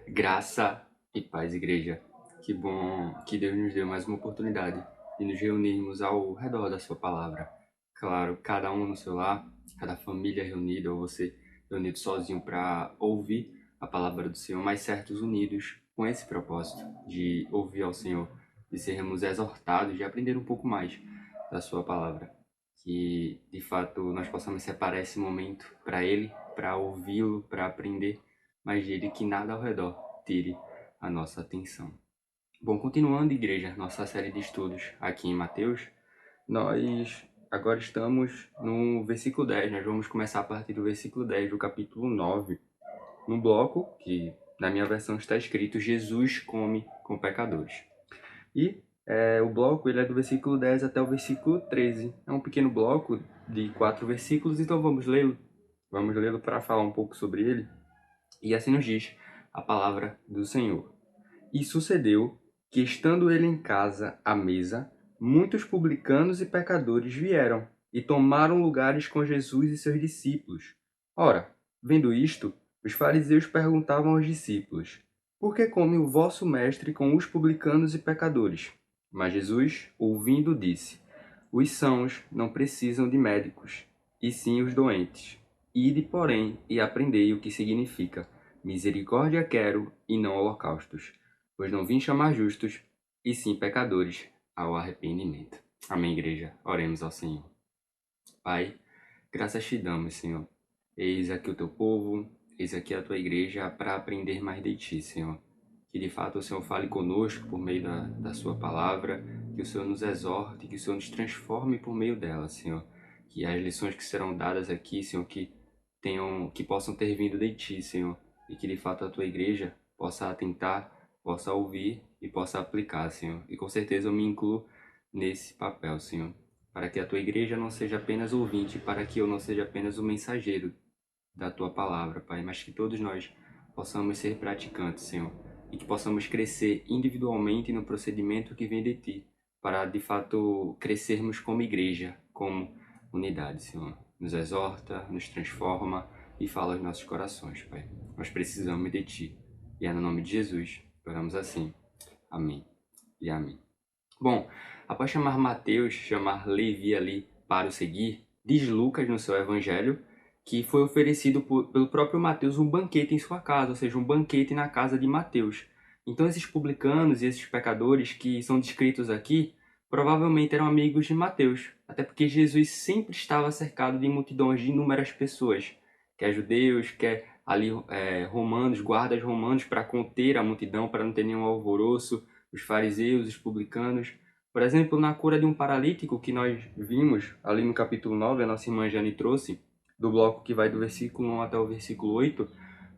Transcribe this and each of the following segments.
Graça e paz, igreja. Que bom que Deus nos deu mais uma oportunidade de nos reunirmos ao redor da sua palavra. Claro, cada um no seu lar, cada família reunida, ou você reunido sozinho para ouvir a palavra do Senhor, mas certos unidos com esse propósito de ouvir ao Senhor, de sermos exortados, de aprender um pouco mais da sua palavra. Que, de fato, nós possamos separar esse momento para Ele, para ouvi-lo, para aprender mas dele que nada ao redor tire a nossa atenção. Bom, continuando, igreja, nossa série de estudos aqui em Mateus, nós agora estamos no versículo 10. Nós vamos começar a partir do versículo 10 do capítulo 9, no bloco que na minha versão está escrito Jesus come com pecadores. E o bloco ele é do versículo 10 até o versículo 13. É um pequeno bloco de 4 versículos, então vamos lê-lo. Vamos lê-lo para falar um pouco sobre ele. E assim nos diz a palavra do Senhor. E sucedeu que, estando ele em casa à mesa, muitos publicanos e pecadores vieram e tomaram lugares com Jesus e seus discípulos. Ora, vendo isto, os fariseus perguntavam aos discípulos: Por que come o vosso mestre com os publicanos e pecadores? Mas Jesus, ouvindo, disse: Os sãos não precisam de médicos, e sim os doentes. Ide, porém, e aprendei o que significa: misericórdia quero e não holocaustos, pois não vim chamar justos, e sim pecadores ao arrependimento. Amém, igreja. Oremos ao Senhor. Pai, graças te damos, Senhor. Eis aqui o teu povo, eis aqui a tua igreja para aprender mais de ti, Senhor. Que de fato o Senhor fale conosco por meio da sua palavra, que o Senhor nos exorte, que o Senhor nos transforme por meio dela, Senhor. Que as lições que serão dadas aqui, Senhor, que possam ter vindo de ti, Senhor, e que de fato a tua igreja possa atentar, possa ouvir e possa aplicar, Senhor. E com certeza eu me incluo nesse papel, Senhor, para que a tua igreja não seja apenas ouvinte, para que eu não seja apenas o mensageiro da tua palavra, Pai, mas que todos nós possamos ser praticantes, Senhor, e que possamos crescer individualmente no procedimento que vem de ti, para de fato crescermos como igreja, como unidade, Senhor. Nos exorta, nos transforma e fala aos nossos corações, Pai. Nós precisamos de ti. E é no nome de Jesus que oramos assim. Amém e amém. Bom, após chamar Mateus, chamar Levi ali para o seguir, diz Lucas no seu evangelho que foi oferecido pelo próprio Mateus um banquete em sua casa, ou seja, um banquete na casa de Mateus. Então esses publicanos e esses pecadores que são descritos aqui, provavelmente eram amigos de Mateus, até porque Jesus sempre estava cercado de multidões de inúmeras pessoas, quer judeus, quer ali romanos, guardas romanos para conter a multidão, para não ter nenhum alvoroço, os fariseus, os publicanos. Por exemplo, na cura de um paralítico que nós vimos ali no capítulo 9, a nossa irmã Jane trouxe, do bloco que vai do versículo 1 até o versículo 8,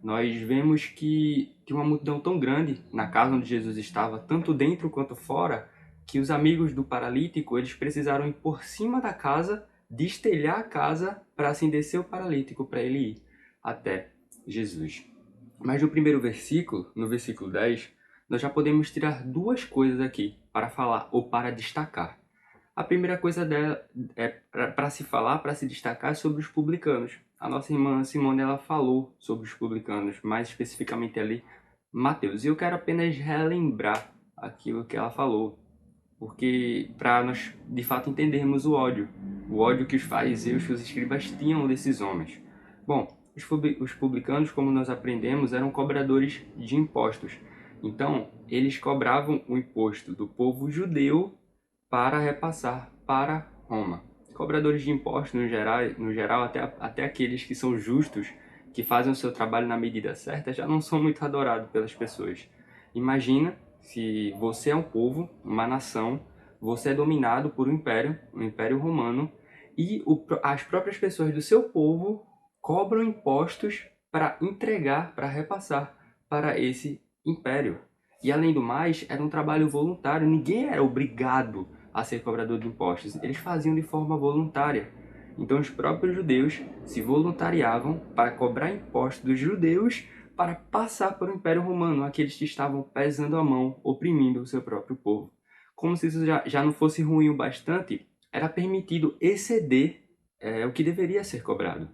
nós vemos que tinha uma multidão tão grande na casa onde Jesus estava, tanto dentro quanto fora, que os amigos do paralítico eles precisaram ir por cima da casa, destelhar a casa para assim descer o paralítico para ele ir até Jesus. Mas no primeiro versículo, no versículo 10, nós já podemos tirar duas coisas aqui para falar ou para destacar. A primeira coisa dela é para se falar, para se destacar, é sobre os publicanos. A nossa irmã Simone ela falou sobre os publicanos, mais especificamente ali Mateus. E eu quero apenas relembrar aquilo que ela falou, porque para nós de fato entendermos o ódio que os fariseus, que os escribas tinham desses homens. Bom, os publicanos, como nós aprendemos, eram cobradores de impostos. Então, eles cobravam o imposto do povo judeu para repassar para Roma. Cobradores de impostos, no geral até aqueles que são justos, que fazem o seu trabalho na medida certa, já não são muito adorados pelas pessoas. Imagina se você é um povo, uma nação, você é dominado por um império romano, e as próprias pessoas do seu povo cobram impostos para entregar, para repassar para esse império. E além do mais, era um trabalho voluntário, ninguém era obrigado a ser cobrador de impostos, eles faziam de forma voluntária. Então os próprios judeus se voluntariavam para cobrar impostos dos judeus para passar para o Império Romano, aqueles que estavam pesando a mão, oprimindo o seu próprio povo. Como se isso já não fosse ruim o bastante, era permitido exceder o que deveria ser cobrado.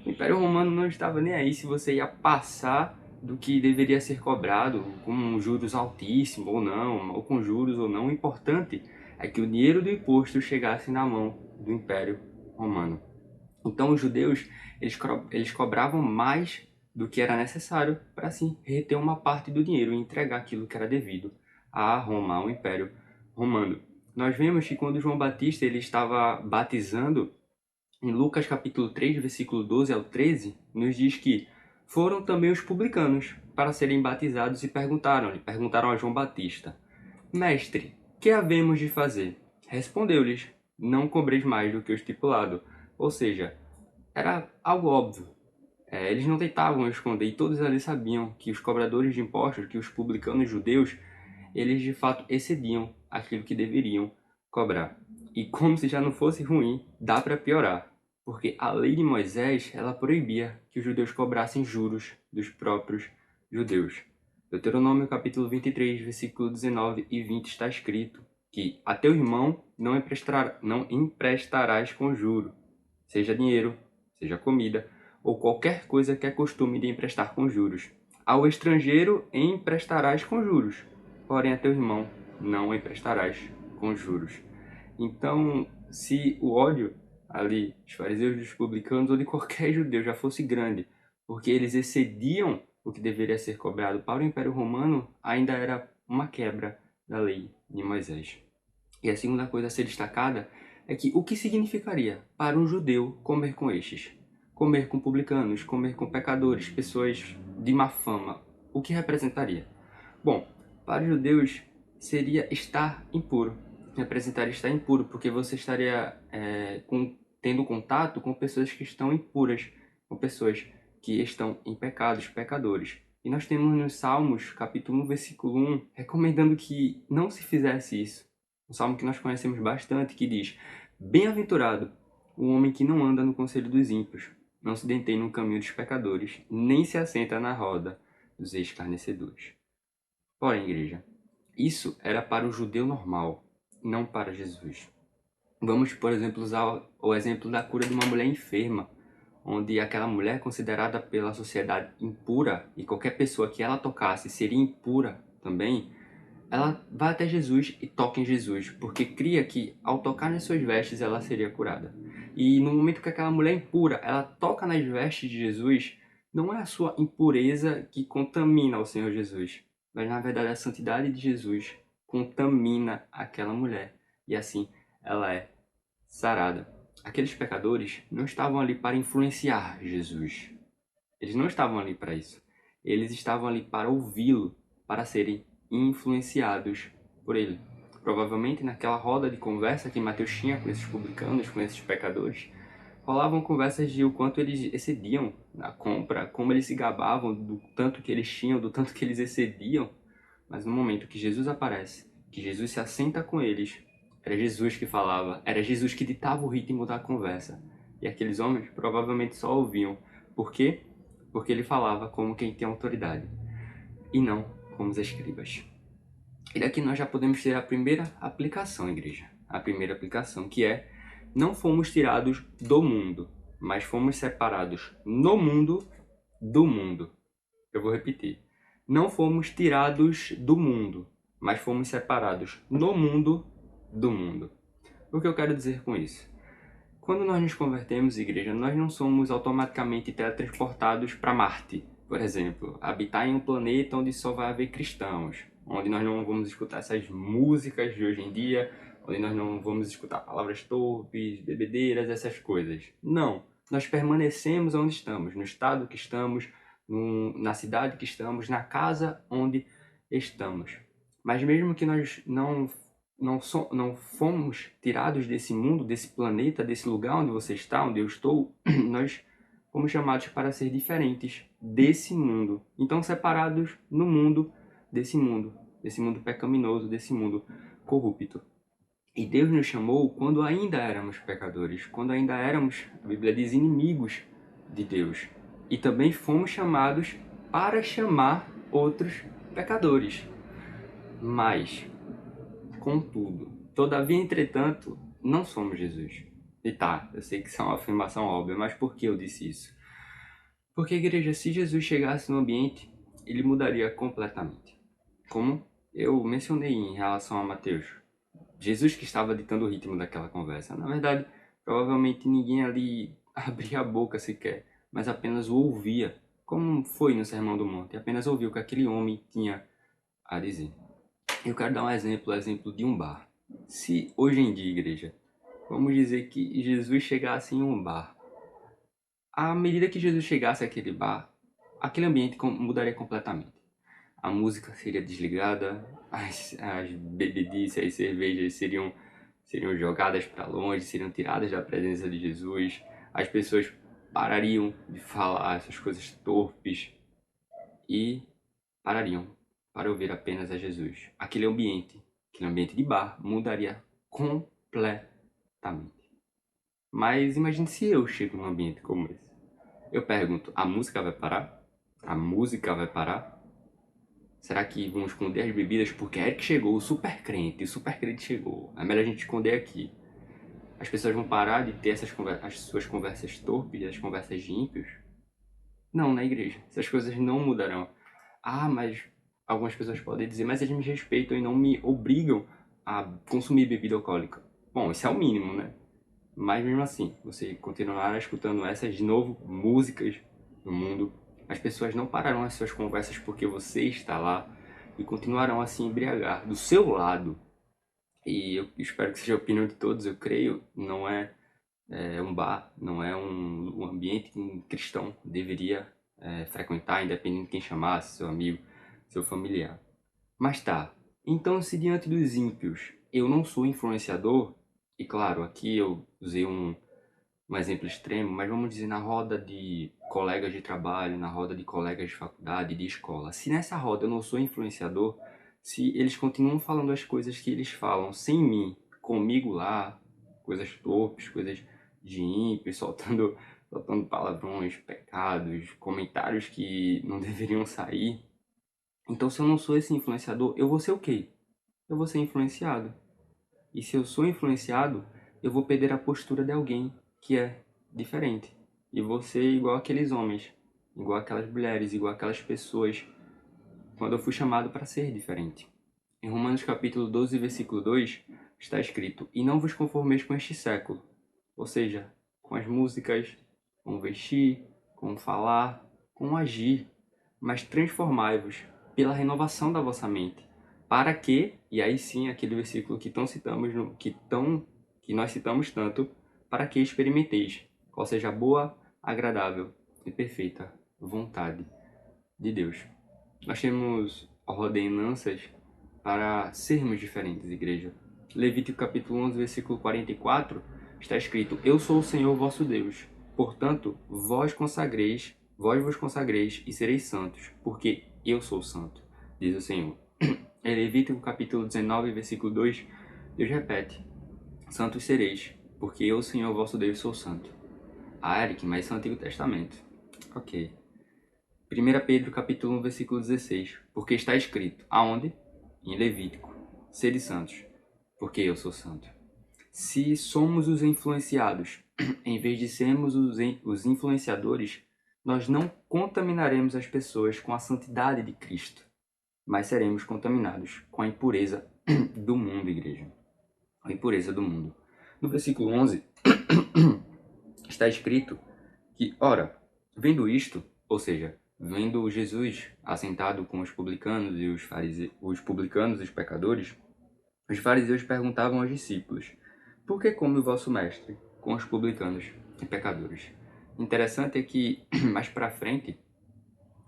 O Império Romano não estava nem aí se você ia passar do que deveria ser cobrado, com juros altíssimos ou não, ou com juros ou não. O importante é que o dinheiro do imposto chegasse na mão do Império Romano. Então os judeus, eles cobravam mais do que era necessário para assim reter uma parte do dinheiro e entregar aquilo que era devido a Roma, ao Império Romano. Nós vemos que quando João Batista ele estava batizando, em Lucas capítulo 3, versículo 12 ao 13, nos diz que foram também os publicanos para serem batizados e perguntaram a João Batista: Mestre, que havemos de fazer? Respondeu-lhes: Não cobreis mais do que o estipulado. Ou seja, era algo óbvio. Eles não tentavam esconder, e todos ali sabiam que os cobradores de impostos, que os publicanos judeus, eles de fato excediam aquilo que deveriam cobrar. E como se já não fosse ruim, dá para piorar, porque a lei de Moisés, ela proibia que os judeus cobrassem juros dos próprios judeus. Deuteronômio capítulo 23, versículo 19 e 20 está escrito que a teu irmão não emprestarás com juro, seja dinheiro, seja comida, ou qualquer coisa que é costume de emprestar com juros. Ao estrangeiro emprestarás com juros, porém a teu irmão não emprestarás com juros. Então, se o ódio ali dos fariseus, dos publicanos ou de qualquer judeu já fosse grande, porque eles excediam o que deveria ser cobrado para o Império Romano, ainda era uma quebra da lei de Moisés. E a segunda coisa a ser destacada é que o que significaria para um judeu comer com estes? Comer com publicanos, comer com pecadores, pessoas de má fama. O que representaria? Bom, para os judeus seria estar impuro. Representaria estar impuro, porque você estaria tendo contato com pessoas que estão impuras, com pessoas que estão em pecados, pecadores. E nós temos nos Salmos, capítulo 1, versículo 1, recomendando que não se fizesse isso. Um salmo que nós conhecemos bastante, que diz: Bem-aventurado o homem que não anda no conselho dos ímpios, não se detém no caminho dos pecadores, nem se assenta na roda dos escarnecedores. Porém, igreja, isso era para o judeu normal, não para Jesus. Vamos, por exemplo, usar o exemplo da cura de uma mulher enferma, onde aquela mulher considerada pela sociedade impura, e qualquer pessoa que ela tocasse seria impura também, ela vai até Jesus e toca em Jesus, porque cria que ao tocar nas suas vestes ela seria curada. E no momento que aquela mulher impura, ela toca nas vestes de Jesus, não é a sua impureza que contamina o Senhor Jesus, mas na verdade a santidade de Jesus contamina aquela mulher, e assim ela é sarada. Aqueles pecadores não estavam ali para influenciar Jesus. Eles não estavam ali para isso. Eles estavam ali para ouvi-lo, para serem influenciados por ele. Provavelmente naquela roda de conversa que Mateus tinha com esses publicanos, com esses pecadores, rolavam conversas de o quanto eles excediam na compra, como eles se gabavam do tanto que eles tinham, do tanto que eles excediam. Mas no momento que Jesus aparece, que Jesus se assenta com eles, era Jesus que falava, era Jesus que ditava o ritmo da conversa. E aqueles homens provavelmente só ouviam. Por quê? Porque ele falava como quem tem autoridade, e não como os escribas. E daqui nós já podemos ter a primeira aplicação, igreja. A primeira aplicação, que é: não fomos tirados do mundo, mas fomos separados no mundo do mundo. Eu vou repetir. Não fomos tirados do mundo, mas fomos separados no mundo do mundo. O que eu quero dizer com isso? Quando nós nos convertemos, igreja, nós não somos automaticamente teletransportados para Marte, por exemplo, habitar em um planeta onde só vai haver cristãos, onde nós não vamos escutar essas músicas de hoje em dia, onde nós não vamos escutar palavras torpes, bebedeiras, essas coisas. Não, nós permanecemos onde estamos, no estado que estamos, na cidade que estamos, na casa onde estamos. Mas mesmo que nós não fomos tirados desse mundo, desse planeta, desse lugar onde você está, onde eu estou, nós fomos chamados para ser diferentes desse mundo. Então, separados no mundo, desse mundo pecaminoso, desse mundo corrupto. E Deus nos chamou quando ainda éramos pecadores, quando ainda éramos, a Bíblia diz, inimigos de Deus. E também fomos chamados para chamar outros pecadores. Mas contudo, todavia, entretanto, não somos Jesus. E tá, eu sei que isso é uma afirmação óbvia, mas por que eu disse isso? Porque, igreja, se Jesus chegasse no ambiente ele mudaria completamente. Como eu mencionei em relação a Mateus, Jesus que estava ditando o ritmo daquela conversa. Na verdade, provavelmente ninguém ali abria a boca sequer, mas apenas o ouvia, como foi no Sermão do Monte, apenas ouviu o que aquele homem tinha a dizer. Eu quero dar um exemplo de um bar. Se hoje em dia, igreja, vamos dizer que Jesus chegasse em um bar, à medida que Jesus chegasse àquele bar, aquele ambiente mudaria completamente. A música seria desligada, as bebedices, as cervejas seriam jogadas para longe, seriam tiradas da presença de Jesus, as pessoas parariam de falar essas coisas torpes e parariam para ouvir apenas a Jesus. Aquele ambiente de bar, mudaria completamente. Mas imagine se eu chego num ambiente como esse. Eu pergunto, a música vai parar? A música vai parar? Será que vão esconder as bebidas porque Eric chegou, o super crente chegou. É melhor a gente esconder aqui. As pessoas vão parar de ter as suas conversas torpes, as conversas de ímpios? Não, na igreja. Essas coisas não mudarão. Ah, mas algumas pessoas podem dizer, mas eles me respeitam e não me obrigam a consumir bebida alcoólica. Bom, isso é o mínimo, né? Mas mesmo assim, você continuar escutando essas, de novo, músicas do mundo, as pessoas não pararão as suas conversas porque você está lá e continuarão a se embriagar do seu lado. E eu espero que seja a opinião de todos, eu creio, não é, um bar, não é um ambiente que um cristão deveria frequentar, independente de quem chamasse, seu amigo, seu familiar. Mas tá, então se diante dos ímpios eu não sou influenciador, e claro, aqui eu usei um exemplo extremo, mas vamos dizer na roda de colegas de trabalho, na roda de colegas de faculdade, de escola. Se nessa roda eu não sou influenciador, se eles continuam falando as coisas que eles falam sem mim, comigo lá, coisas torpes, coisas de ímpio, soltando palavrões, pecados, comentários que não deveriam sair. Então se eu não sou esse influenciador, eu vou ser o quê? Eu vou ser influenciado. E se eu sou influenciado, eu vou perder a postura de alguém que é diferente. E vou ser igual aqueles homens, igual aquelas mulheres, igual aquelas pessoas, quando eu fui chamado para ser diferente. Em Romanos capítulo 12, versículo 2, está escrito: "E não vos conformeis com este século", ou seja, com as músicas, com o vestir, com o falar, com o agir, mas transformai-vos pela renovação da vossa mente, para que, e aí sim aquele versículo que nós citamos tanto, para que experimenteis qual seja a boa, agradável e perfeita vontade de Deus. Nós temos ordenanças para sermos diferentes, igreja. Levítico capítulo 11, versículo 44, está escrito: "Eu sou o Senhor vosso Deus, portanto, vós vos consagreis e sereis santos, porque eu sou santo", diz o Senhor. Em Levítico capítulo 19, versículo 2, Deus repete: "Santos sereis, porque eu, Senhor vosso Deus, sou santo". Ah, Eric, mas isso é o Antigo Testamento. Ok. 1 Pedro capítulo 1, versículo 16, porque está escrito, aonde? Em Levítico: "Sede santos, porque eu sou santo". Se somos os influenciados, em vez de sermos os influenciadores, nós não contaminaremos as pessoas com a santidade de Cristo, mas seremos contaminados com a impureza do mundo, igreja. A impureza do mundo. No versículo 11, está escrito que, ora, vendo isto, ou seja, vendo Jesus assentado com os publicanos e os publicanos e os pecadores, os fariseus perguntavam aos discípulos: "Por que come o vosso mestre com os publicanos e pecadores?" Interessante é que mais para frente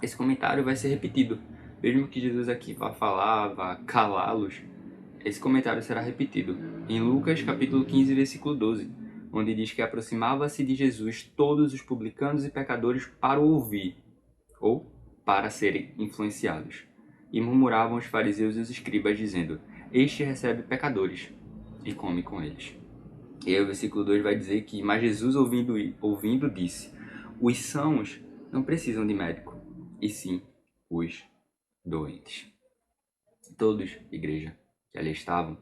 esse comentário vai ser repetido. Mesmo que Jesus aqui vá falar, vá calá-los, esse comentário será repetido em Lucas capítulo 15, versículo 12, onde diz que aproximava-se de Jesus todos os publicanos e pecadores para o ouvir, ou para serem influenciados. E murmuravam os fariseus e os escribas, dizendo: "Este recebe pecadores e come com eles." E aí o versículo 2 vai dizer que, mas Jesus ouvindo disse: "Os sãos não precisam de médico, e sim os doentes." Todos, igreja, que ali estavam,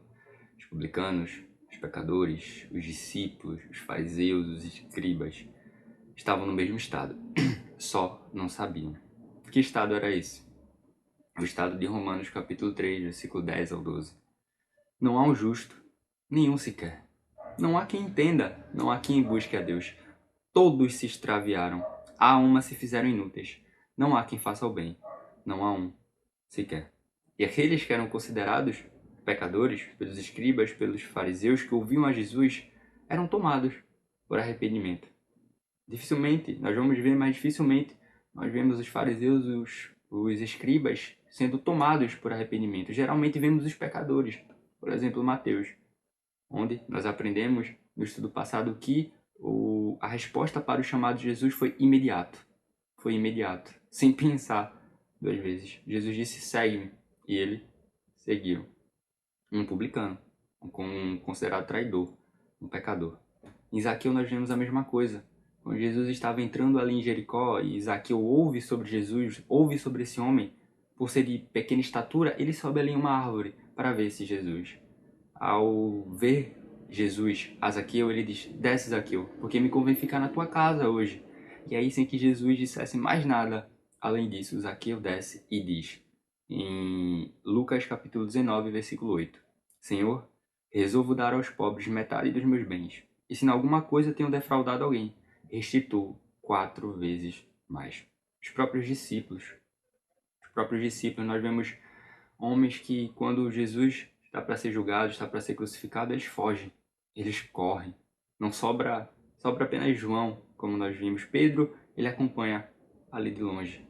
os publicanos, os pecadores, os discípulos, os fariseus, os escribas, estavam no mesmo estado, só não sabiam. Que estado era esse? o estado de Romanos capítulo 3, versículo 10 ao 12. Não há um justo, nenhum sequer. Não há quem entenda, não há quem busque a Deus. Todos se extraviaram, a uma se fizeram inúteis. Não há quem faça o bem, não há um sequer. E aqueles que eram considerados pecadores pelos escribas, pelos fariseus que ouviam a Jesus, eram tomados por arrependimento. Dificilmente, nós vamos ver, mas dificilmente nós vemos os fariseus, os escribas sendo tomados por arrependimento. Geralmente vemos os pecadores, por exemplo, Mateus, onde nós aprendemos no estudo passado que a resposta para o chamado de Jesus foi imediato. Foi imediato, sem pensar duas vezes. Jesus disse, segue-me, e ele seguiu. Um publicano, um considerado traidor, um pecador. Em Zaqueu nós vemos a mesma coisa. Quando Jesus estava entrando ali em Jericó e Zaqueu ouve sobre Jesus, ouve sobre esse homem, por ser de pequena estatura, ele sobe ali em uma árvore para ver esse Jesus. Ao ver Jesus a Zaqueu, ele diz, desce Zaqueu, porque me convém ficar na tua casa hoje. E aí, sem que Jesus dissesse mais nada, além disso, Zaqueu desce e diz, em Lucas capítulo 19, versículo 8, Senhor, resolvo dar aos pobres metade dos meus bens, e se em alguma coisa tenho defraudado alguém, restituo 4 vezes mais. Os próprios discípulos, nós vemos homens que, quando Jesus está para ser julgado, está para ser crucificado, eles fogem, eles correm. Não sobra apenas João, como nós vimos. Pedro, ele acompanha ali de longe.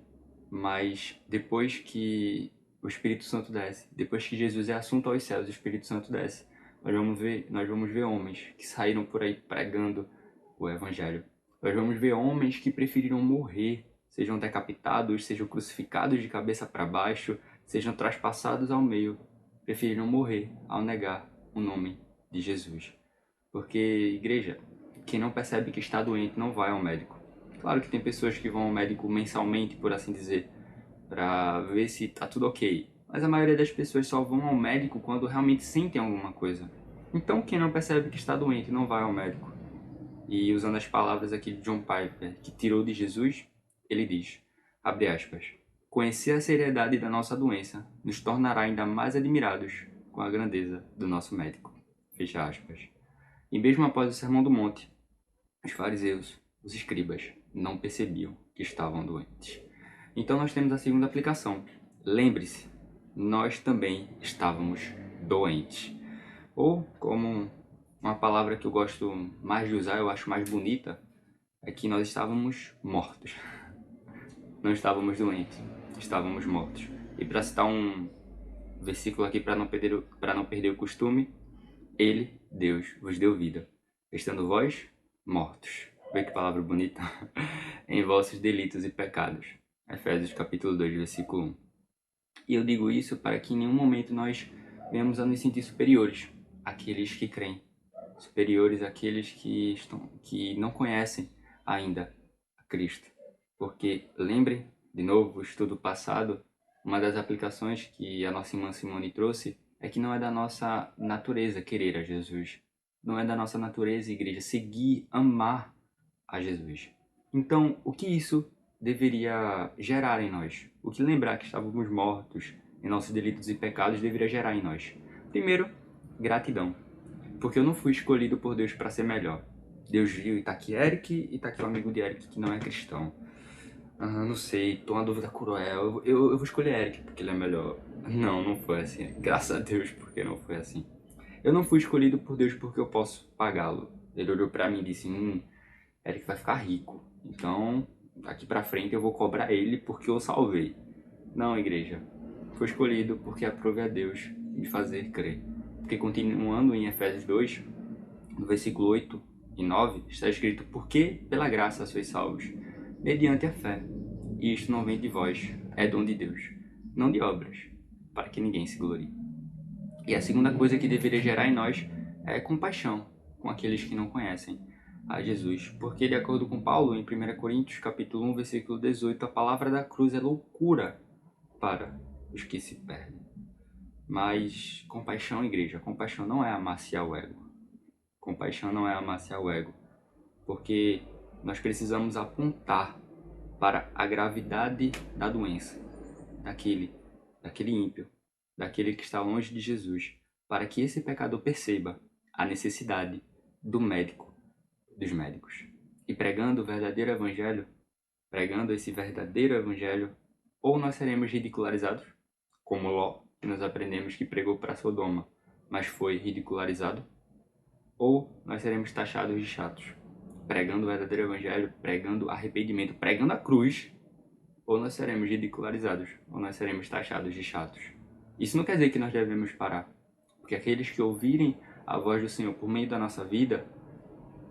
Mas depois que o Espírito Santo desce, depois que Jesus é assunto aos céus, o Espírito Santo desce, nós vamos ver homens que saíram por aí pregando o Evangelho. Nós vamos ver homens que preferiram morrer, sejam decapitados, sejam crucificados de cabeça para baixo, sejam traspassados ao meio, preferiram morrer ao negar o nome de Jesus. Porque, igreja, quem não percebe que está doente não vai ao médico. Claro que tem pessoas que vão ao médico mensalmente, por assim dizer, para ver se está tudo ok. Mas a maioria das pessoas só vão ao médico quando realmente sentem alguma coisa. Então, quem não percebe que está doente não vai ao médico. E usando as palavras aqui de John Piper, que tirou de Jesus, ele diz, abre aspas, conhecer a seriedade da nossa doença nos tornará ainda mais admirados com a grandeza do nosso médico. Fecha aspas. E mesmo após o Sermão do Monte, os fariseus, os escribas, não percebiam que estavam doentes. Então nós temos a segunda aplicação. Lembre-se, nós também estávamos doentes. Ou, como uma palavra que eu gosto mais de usar, eu acho mais bonita, é que nós estávamos mortos. Não estávamos doentes, estávamos mortos. E para citar um versículo aqui para não perder o costume, Ele, Deus, vos deu vida, estando vós mortos. Vê que palavra bonita. Em vossos delitos e pecados. Efésios capítulo 2, versículo 1. E eu digo isso para que em nenhum momento nós venhamos a nos sentir superiores àqueles que creem. Superiores àqueles que não conhecem ainda a Cristo. Porque, lembre, de novo, o estudo passado, uma das aplicações que a nossa irmã Simone trouxe é que não é da nossa natureza querer a Jesus. Não é da nossa natureza, igreja, seguir, amar a Jesus. Então, o que isso deveria gerar em nós? O que lembrar que estávamos mortos em nossos delitos e pecados deveria gerar em nós? Primeiro, gratidão. Porque eu não fui escolhido por Deus para ser melhor. Deus viu e tá aqui Eric e tá aqui o amigo de Eric que não é cristão. Não sei, tô uma dúvida cruel. Eu vou escolher Eric porque ele é melhor. Não, não foi assim. Graças a Deus porque não foi assim. Eu não fui escolhido por Deus porque eu posso pagá-lo. Ele olhou pra mim e disse, Eric vai ficar rico. Então, daqui pra frente eu vou cobrar ele porque eu salvei. Não, igreja. Foi escolhido porque aprove a Deus me fazer crer. Porque continuando em Efésios 2, no versículo 8 e 9, está escrito, porque pela graça sois salvos, mediante a fé. E isto não vem de vós, é dom de Deus, não de obras, para que ninguém se glorie. E a segunda coisa que deveria gerar em nós é compaixão com aqueles que não conhecem a Jesus. Porque, de acordo com Paulo, em 1 Coríntios capítulo 1, versículo 18, a palavra da cruz é loucura para os que se perdem. Mas compaixão, igreja, compaixão não é amaciar o ego. Compaixão não é amaciar o ego. Porque nós precisamos apontar para a gravidade da doença, daquele daquele ímpio, daquele que está longe de Jesus, para que esse pecador perceba a necessidade do médico, dos médicos. E pregando o verdadeiro evangelho, pregando esse verdadeiro evangelho, ou nós seremos ridicularizados, como Ló, que nós aprendemos que pregou para Sodoma, mas foi ridicularizado, ou nós seremos taxados de chatos, pregando o verdadeiro evangelho, pregando arrependimento, pregando a cruz, ou nós seremos ridicularizados, ou nós seremos taxados de chatos. Isso não quer dizer que nós devemos parar, porque aqueles que ouvirem a voz do Senhor por meio da nossa vida,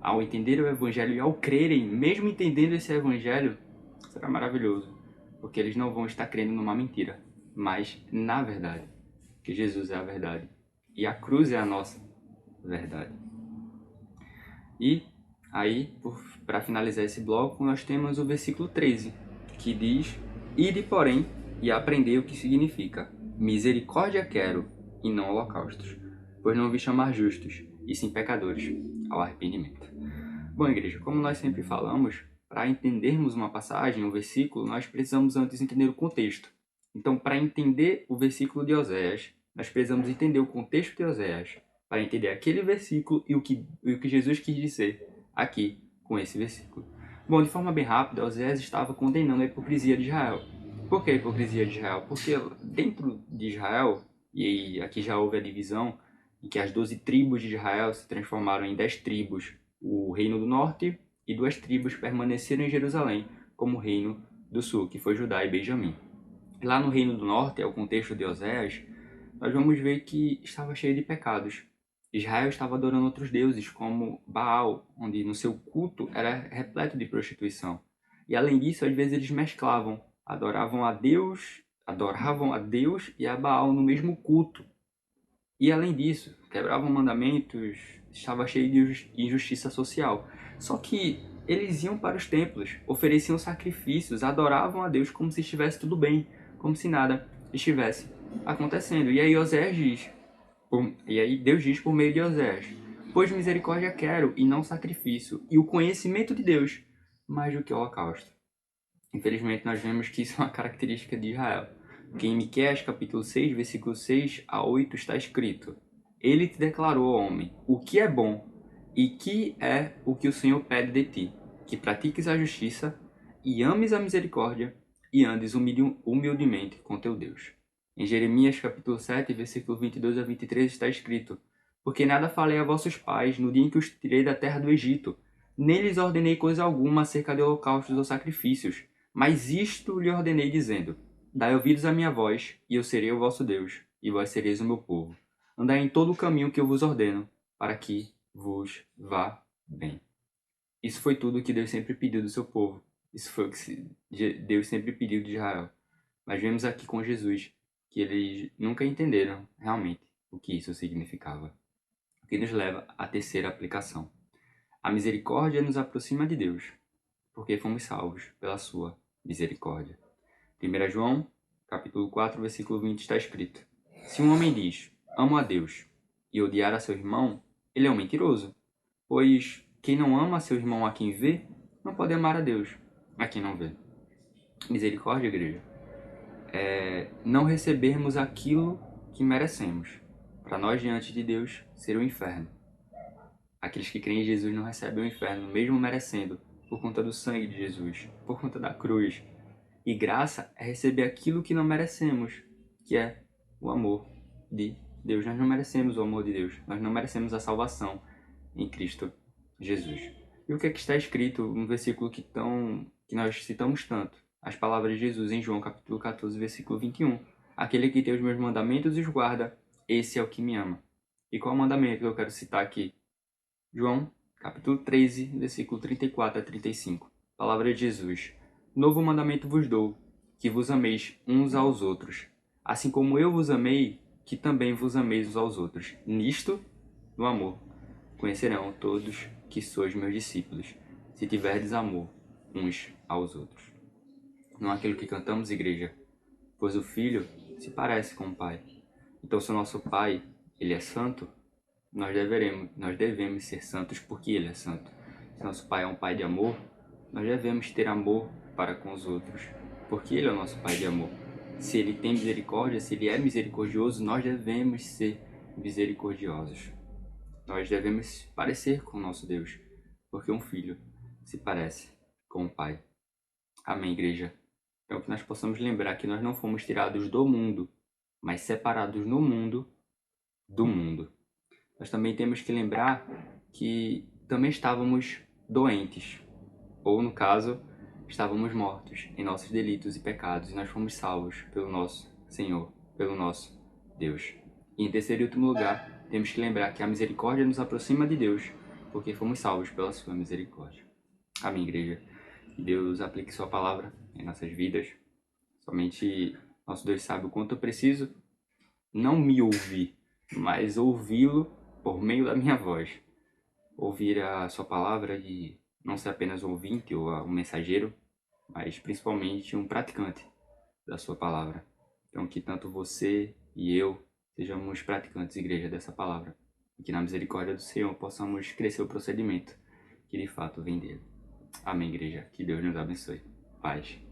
ao entender o evangelho e ao crerem, mesmo entendendo esse evangelho, será maravilhoso, porque eles não vão estar crendo numa mentira, mas na verdade, que Jesus é a verdade e a cruz é a nossa verdade. E aí, para finalizar esse bloco, nós temos o versículo 13, que diz: Ide, porém, e aprendei o que significa misericórdia quero e não holocaustos, pois não vi chamar justos, e sim pecadores, ao arrependimento. Bom, igreja, como nós sempre falamos, para entendermos uma passagem, um versículo, nós precisamos antes entender o contexto. Então, para entender o versículo de Oséias, nós precisamos entender o contexto de Oséias, para entender aquele versículo e o que Jesus quis dizer aqui com esse versículo. Bom, de forma bem rápida, Oséias estava condenando a hipocrisia de Israel. Por que a hipocrisia de Israel? Porque dentro de Israel, e aqui já houve a divisão, em que as 12 tribos de Israel se transformaram em 10 tribos, o reino do norte, e 2 tribos permaneceram em Jerusalém, como o reino do sul, que foi Judá e Benjamim. Lá no reino do norte, é o contexto de Oséias, nós vamos ver que estava cheio de pecados. Israel estava adorando outros deuses, como Baal, onde no seu culto era repleto de prostituição. E além disso, às vezes eles mesclavam, adoravam a Deus e a Baal no mesmo culto. E além disso, quebravam mandamentos, estava cheio de injustiça social. Só que eles iam para os templos, ofereciam sacrifícios, adoravam a Deus como se estivesse tudo bem, como se nada estivesse acontecendo. E aí Oséias diz, Deus diz por meio de Oséias: Pois misericórdia quero e não sacrifício, e o conhecimento de Deus mais do que o holocausto. Infelizmente nós vemos que isso é uma característica de Israel. Porque em Miqueias capítulo 6, versículo 6 a 8 está escrito: Ele te declarou, homem, o que é bom, e que é o que o Senhor pede de ti, que pratiques a justiça, e ames a misericórdia, e andes humildemente com teu Deus. Em Jeremias capítulo 7, versículo 22 a 23 está escrito: Porque nada falei a vossos pais no dia em que os tirei da terra do Egito, nem lhes ordenei coisa alguma acerca de holocaustos ou sacrifícios, mas isto lhe ordenei dizendo: Dai ouvidos à minha voz, e eu serei o vosso Deus, e vós sereis o meu povo. Andai em todo o caminho que eu vos ordeno, para que vos vá bem. Isso foi tudo que Deus sempre pediu do seu povo. Isso foi o que Deus sempre pediu de Israel. Mas vemos aqui com Jesus que eles nunca entenderam realmente o que isso significava. O que nos leva à terceira aplicação. A misericórdia nos aproxima de Deus, porque fomos salvos pela sua misericórdia. 1 João, capítulo 4, versículo 20 está escrito: Se um homem diz, amo a Deus, e odiar a seu irmão, ele é um mentiroso. Pois quem não ama seu irmão a quem vê, não pode amar a Deus a quem não vê. Misericórdia, igreja, é não recebermos aquilo que merecemos. Para nós, diante de Deus, ser o inferno. Aqueles que creem em Jesus não recebem o inferno, mesmo merecendo, por conta do sangue de Jesus, por conta da cruz. E graça é receber aquilo que não merecemos, que é o amor de Deus. Nós não merecemos o amor de Deus, nós não merecemos a salvação em Cristo Jesus. E o que é que está escrito no versículo que nós citamos tanto? As palavras de Jesus em João capítulo 14, versículo 21. Aquele que tem os meus mandamentos e os guarda, esse é o que me ama. E qual é o mandamento que eu quero citar aqui? João capítulo 13, versículo 34 a 35. Palavra de Jesus. Novo mandamento vos dou, que vos ameis uns aos outros, assim como eu vos amei, que também vos ameis uns aos outros. Nisto, no amor, conhecerão todos que sois meus discípulos, se tiverdes amor uns aos outros. Não é aquilo que cantamos, igreja, pois o Filho se parece com o Pai. Então, se o nosso Pai, ele é santo, nós devemos ser santos porque ele é santo. Se nosso Pai é um Pai de amor, nós devemos ter amor para com os outros, porque ele é o nosso Pai de amor. Se Ele tem misericórdia, se Ele é misericordioso, nós devemos ser misericordiosos. Nós devemos parecer com o nosso Deus, porque um filho se parece com o Pai. Amém, igreja? Então, que nós possamos lembrar que nós não fomos tirados do mundo, mas separados no mundo do mundo. Nós também temos que lembrar que também estávamos doentes, ou no caso, estávamos mortos em nossos delitos e pecados, e nós fomos salvos pelo nosso Senhor, pelo nosso Deus. E em terceiro e último lugar, temos que lembrar que a misericórdia nos aproxima de Deus, porque fomos salvos pela sua misericórdia. Amém, igreja? Que Deus aplique sua palavra em nossas vidas. Somente nosso Deus sabe o quanto eu preciso não me ouvir, mas ouvi-lo por meio da minha voz. Ouvir a sua palavra e não ser apenas um ouvinte ou um mensageiro, mas principalmente um praticante da sua palavra. Então que tanto você e eu sejamos praticantes, igreja, dessa palavra. E que na misericórdia do Senhor possamos crescer o procedimento que de fato vem dele. Amém, igreja. Que Deus nos abençoe. Paz.